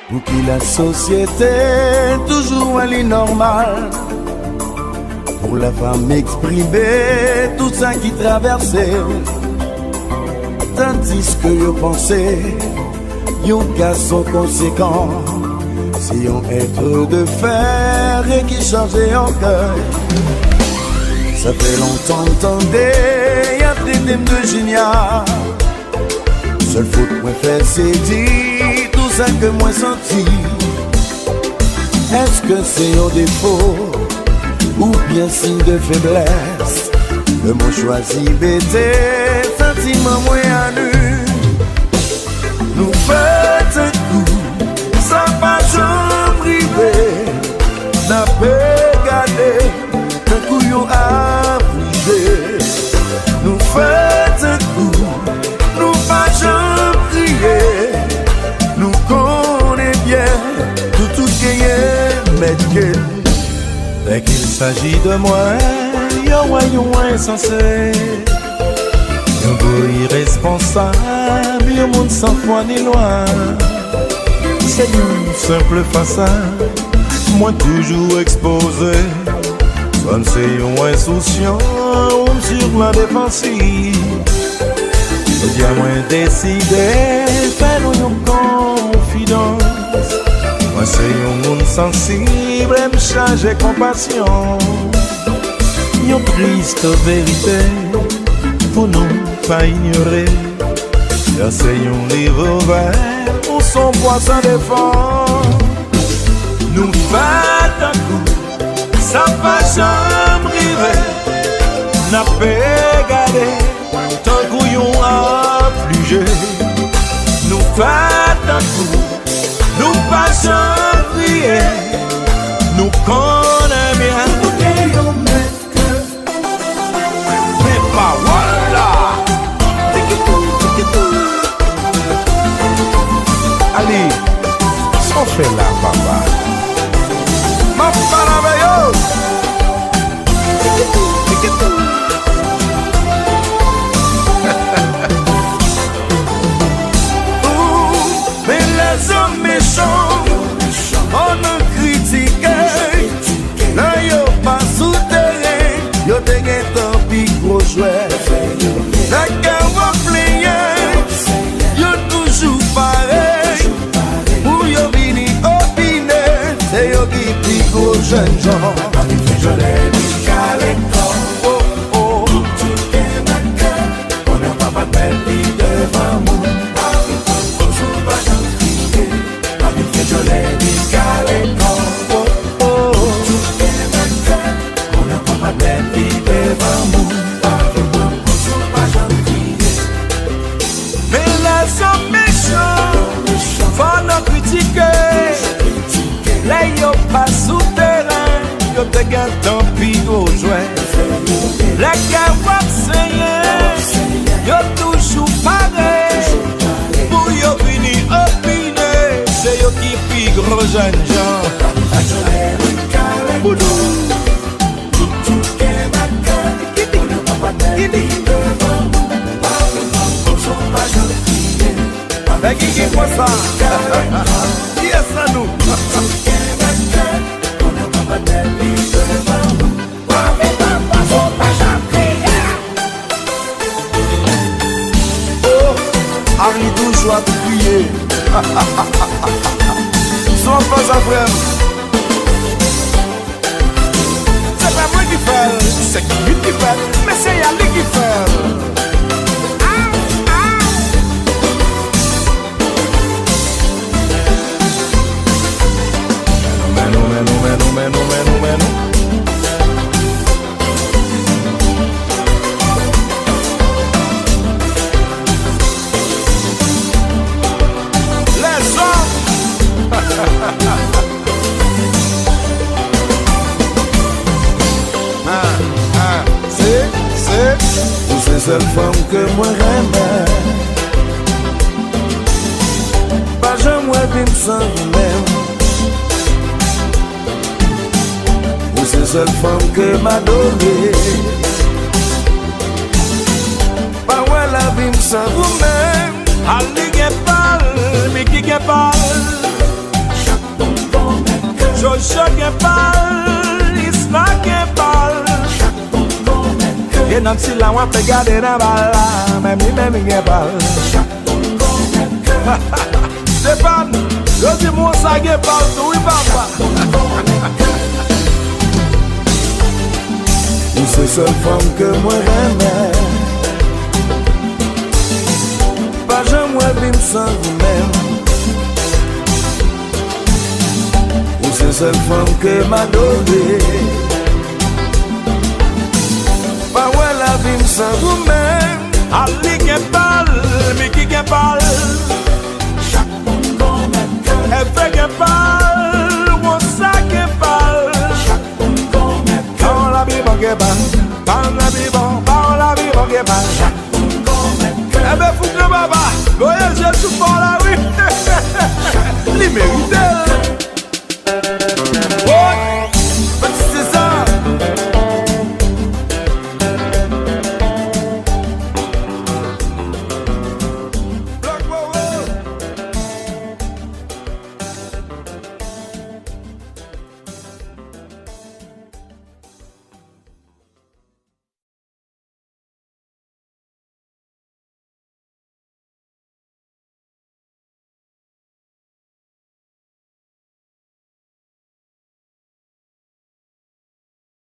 Pour qui la société toujours elle est normale. Pour la femme exprimer tout ça qui traversait. Tandis que yo pensé, yon cas sont conséquents. Si on être de fer et qui changeait en cœur. Ça fait longtemps t'entendais, y'a des thèmes de génial. Seul faute moi fait c'est dire tout ça que moi senti. Est-ce que c'est un défaut ou bien signe de faiblesse? Le mot choisi bêté, sentiment moins à nu. Nous faisons un coup, ça va jamais priver. N'a pas gardé, un couillon affligé. Nous faisons un coup, nous pas jamais prier. Nous connaissons bien tout qui est médical. Dès qu'il s'agit de moi, yon insensé, yon beau irresponsable, yon monde sans foi ni loi. C'est une simple façade, moi toujours exposé. Soit c'est yon insouciant, ou sur la défensive. Je dis à moi décider, fais-nous yon confidence. Moi c'est un monde sensible et me charge compassion. Yon triste vérité, pour nous pas ignorer. Car c'est un livre ouvert, où son poisson défend. Nous fait un coup, ça va jamais arriver. N'a pas gardé, tant couillon affligé. Nous fait un coup, nous passons prier, nous connaissons bien. Mais pas voilà. Allez, s'en fait là, papa. Ma parabéo. Mais les hommes méchants, on nous critique. Là, yo pas souterrain, yo te gen tant pis gros jouet. La carrière pliée, yo toujours pareil. Pour yo vini opiner, c'est yo qui pis gros jeunes gens. Je l'ai dit qu'à l'école, oh, tout est d'accord. On n'a pas de belle vie devant nous. Je l'ai dit qu'à l'école, oh, tout est d'accord. On n'a pas de belle vie devant nous. Mais les hommes méchants, faut nous critiquer. Les yo pas souterrain, yo te gagne tant pis au jouet. La carrière saignée, yo toujours pareil. Pour yo venir opiner, c'est yo qui pis gros jeunes gens. Boudou. Mais qui est quoi ça? Qui est ça nous? Oh, Harry toujours à crier. Sans pas après. C'est pas moi qui fais, c'est lui qui fait, mais c'est Ali qui fait. Les hommes. C'est la seule femme que moi j'aime. Pas jamais vivre sans vous-même. C'est la seule femme que m'a donné. Pas ouais la vie sans vous-même. Ali gen pal, mi ki gen pal. Jojo gen pal, Isla gen pal. Et Nancy la wap pe gade nan bal la, même gen pal. Stéphane, yo di moun sa gen pal tou, oui papa. Ou se seule femme que moi j'aimais. Pas jamais vivre sans vous-même. Ou se seule femme que m'a donné. Pas ouais la vie sans vous-même. Ali gen pal, Miki gen pal. Efe gen pal, Wonsa gen pal. Pan la bi bon gen pal, pan la bi bon gen pal. Ebe fouke baba, goye je sou pon la oui. Li merite.